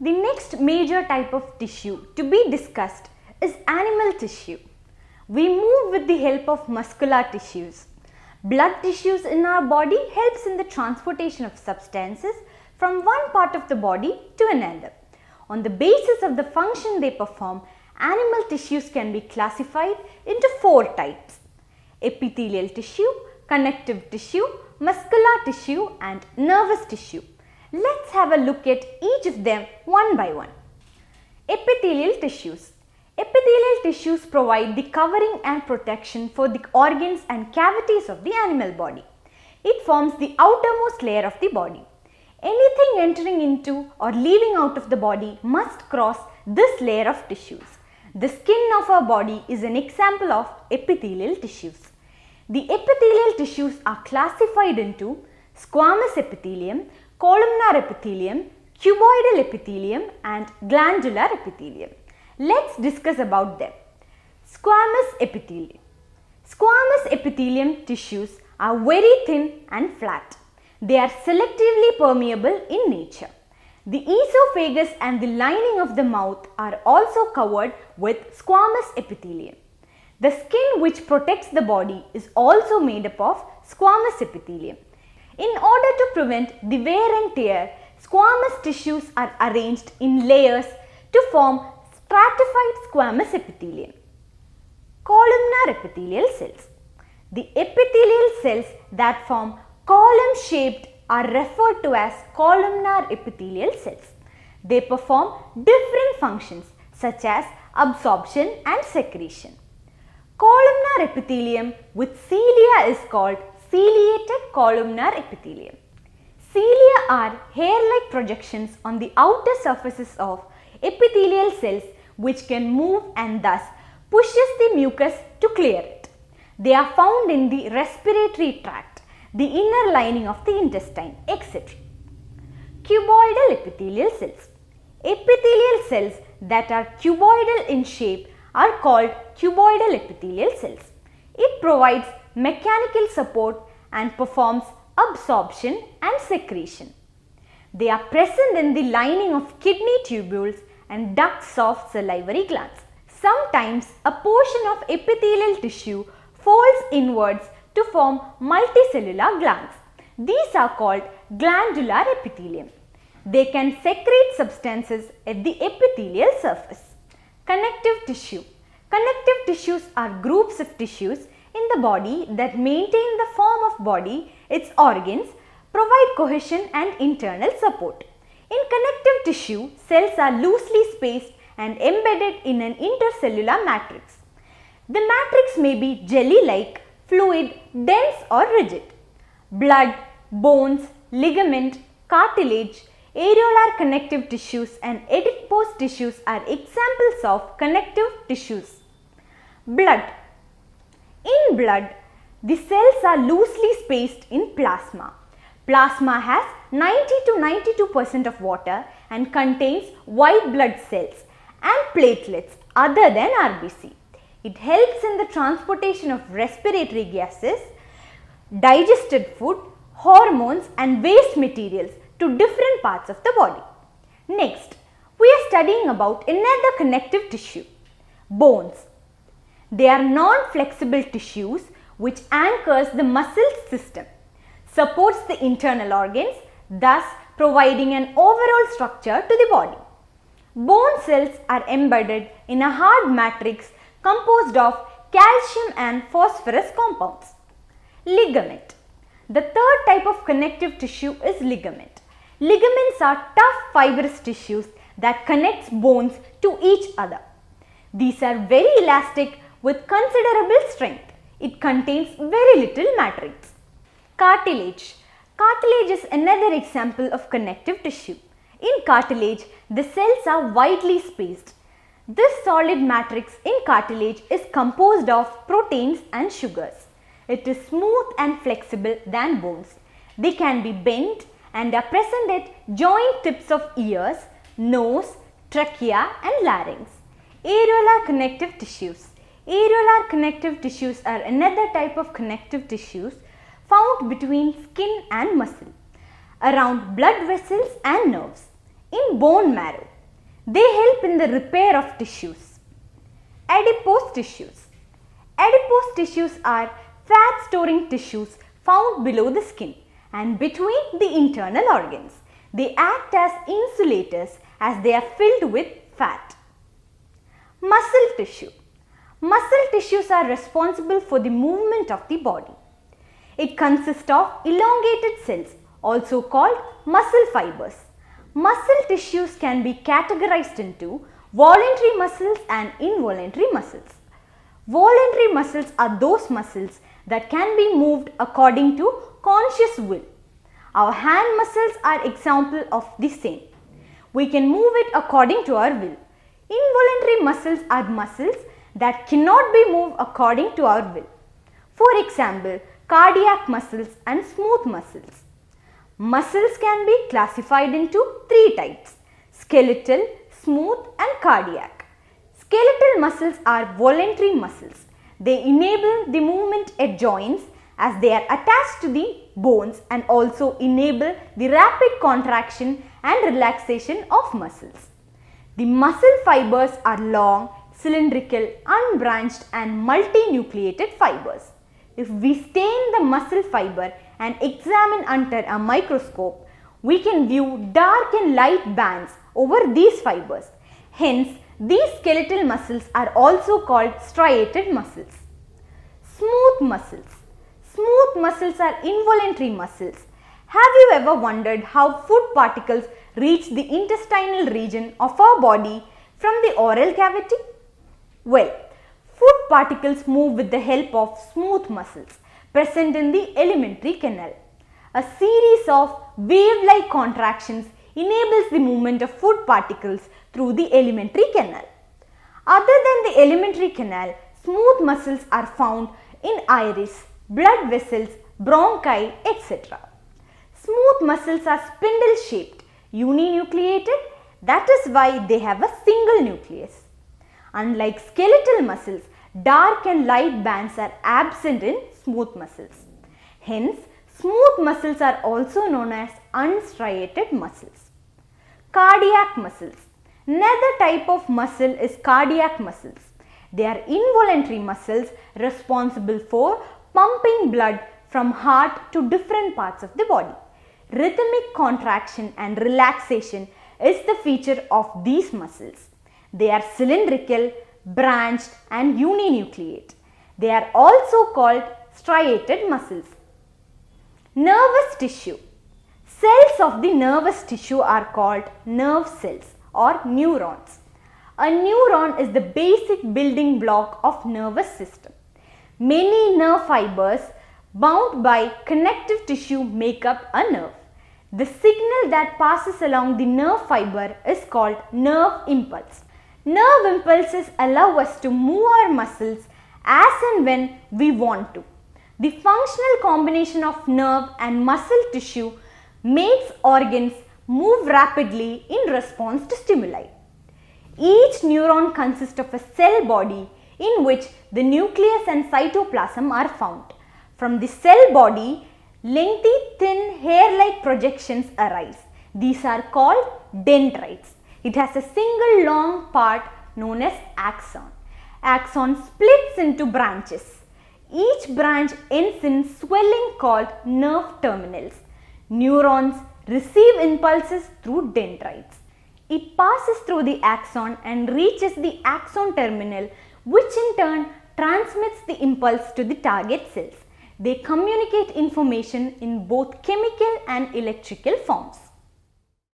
The next major type of tissue to be discussed is animal tissue. We move with the help of muscular tissues. Blood tissues in our body helps in the transportation of substances from one part of the body to another. On the basis of the function they perform, animal tissues can be classified into 4 types: epithelial tissue, connective tissue, muscular tissue and nervous tissue. Let's have a look at each of them one by one. Epithelial tissues. Epithelial tissues provide the covering and protection for the organs and cavities of the animal body. It forms the outermost layer of the body. Anything entering into or leaving out of the body must cross this layer of tissues. The skin of our body is an example of epithelial tissues. The epithelial tissues are classified into squamous epithelium, columnar epithelium, cuboidal epithelium and glandular epithelium. Let's discuss about them. Squamous epithelium. Squamous epithelium tissues are very thin and flat. They are selectively permeable in nature. The esophagus and the lining of the mouth are also covered with squamous epithelium. The skin which protects the body is also made up of squamous epithelium. In order to prevent the wear and tear, squamous tissues are arranged in layers to form stratified squamous epithelium. Columnar epithelial cells. The epithelial cells that form column shaped are referred to as columnar epithelial cells. They perform different functions such as absorption and secretion. Columnar epithelium with cilia is called ciliated columnar epithelium. Cilia are hair-like projections on the outer surfaces of epithelial cells which can move and thus pushes the mucus to clear it. They are found in the respiratory tract, the inner lining of the intestine, etc. Cuboidal epithelial cells. Epithelial cells that are cuboidal in shape are called cuboidal epithelial cells. It provides mechanical support and performs absorption and secretion. They are present in the lining of kidney tubules and ducts of salivary glands. Sometimes a portion of epithelial tissue folds inwards to form multicellular glands. These are called glandular epithelium. They can secrete substances at the epithelial surface. Connective tissue. Connective tissues are groups of tissues in the body that maintain the form of body, its organs, provide cohesion and internal support. In connective tissue, cells are loosely spaced and embedded in an intercellular matrix. The matrix may be jelly-like, fluid, dense or rigid. Blood, bones, ligament, cartilage, areolar connective tissues and adipose tissues are examples of connective tissues. Blood. In blood, the cells are loosely spaced in plasma. Plasma has 90 to 92% of water and contains white blood cells and platelets other than RBC. It helps in the transportation of respiratory gases, digested food, hormones and waste materials to different parts of the body. Next, we are studying about another connective tissue, bones. They are non-flexible tissues which anchors the muscle system, supports the internal organs, thus providing an overall structure to the body. Bone cells are embedded in a hard matrix composed of calcium and phosphorus compounds. Ligament. The third type of connective tissue is ligament. Ligaments are tough fibrous tissues that connects bones to each other. These are very elastic with considerable strength. It contains very little matrix. Cartilage. Cartilage is another example of connective tissue. In cartilage, the cells are widely spaced. This solid matrix in cartilage is composed of proteins and sugars. It is smooth and flexible than bones. They can be bent and are present at joint tips of ears, nose, trachea and larynx. Areolar connective tissues. Areolar connective tissues are another type of connective tissues found between skin and muscle, around blood vessels and nerves, in bone marrow. They help in the repair of tissues. Adipose tissues. Adipose tissues are fat storing tissues found below the skin and between the internal organs. They act as insulators as they are filled with fat. Muscle tissue. Muscle tissues are responsible for the movement of the body. It consists of elongated cells, also called muscle fibers. Muscle tissues can be categorized into voluntary muscles and involuntary muscles. Voluntary muscles are those muscles that can be moved according to conscious will. Our hand muscles are example of the same. We can move it according to our will. Involuntary muscles are muscles that cannot be moved according to our will. For example, cardiac muscles and smooth muscles. Muscles can be classified into three types: skeletal, smooth and cardiac. Skeletal muscles are voluntary muscles. They enable the movement at joints as they are attached to the bones and also enable the rapid contraction and relaxation of muscles. The muscle fibers are long, cylindrical, unbranched and multinucleated fibers. If we stain the muscle fiber and examine under a microscope, we can view dark and light bands over these fibers. Hence, these skeletal muscles are also called striated muscles. Smooth muscles. Smooth muscles are involuntary muscles. Have you ever wondered how food particles reach the intestinal region of our body from the oral cavity? Well, food particles move with the help of smooth muscles present in the alimentary canal. A series of wave-like contractions enables the movement of food particles through the alimentary canal. Other than the alimentary canal, smooth muscles are found in iris, blood vessels, bronchi, etc. Smooth muscles are spindle-shaped, uninucleated, that is why they have a single nucleus. Unlike skeletal muscles, dark and light bands are absent in smooth muscles. Hence, smooth muscles are also known as unstriated muscles. Cardiac muscles. Another type of muscle is cardiac muscles. They are involuntary muscles responsible for pumping blood from heart to different parts of the body. Rhythmic contraction and relaxation is the feature of these muscles. They are cylindrical, branched and uninucleate. They are also called striated muscles. Nervous tissue. Cells of the nervous tissue are called nerve cells or neurons. A neuron is the basic building block of nervous system. Many nerve fibers bound by connective tissue make up a nerve. The signal that passes along the nerve fiber is called nerve impulse. Nerve impulses allow us to move our muscles as and when we want to. The functional combination of nerve and muscle tissue makes organs move rapidly in response to stimuli. Each neuron consists of a cell body in which the nucleus and cytoplasm are found. From the cell body, lengthy, thin, hair-like projections arise. These are called dendrites. It has a single long part known as axon. Axon splits into branches. Each branch ends in swelling called nerve terminals. Neurons receive impulses through dendrites. It passes through the axon and reaches the axon terminal, which in turn transmits the impulse to the target cells. They communicate information in both chemical and electrical forms.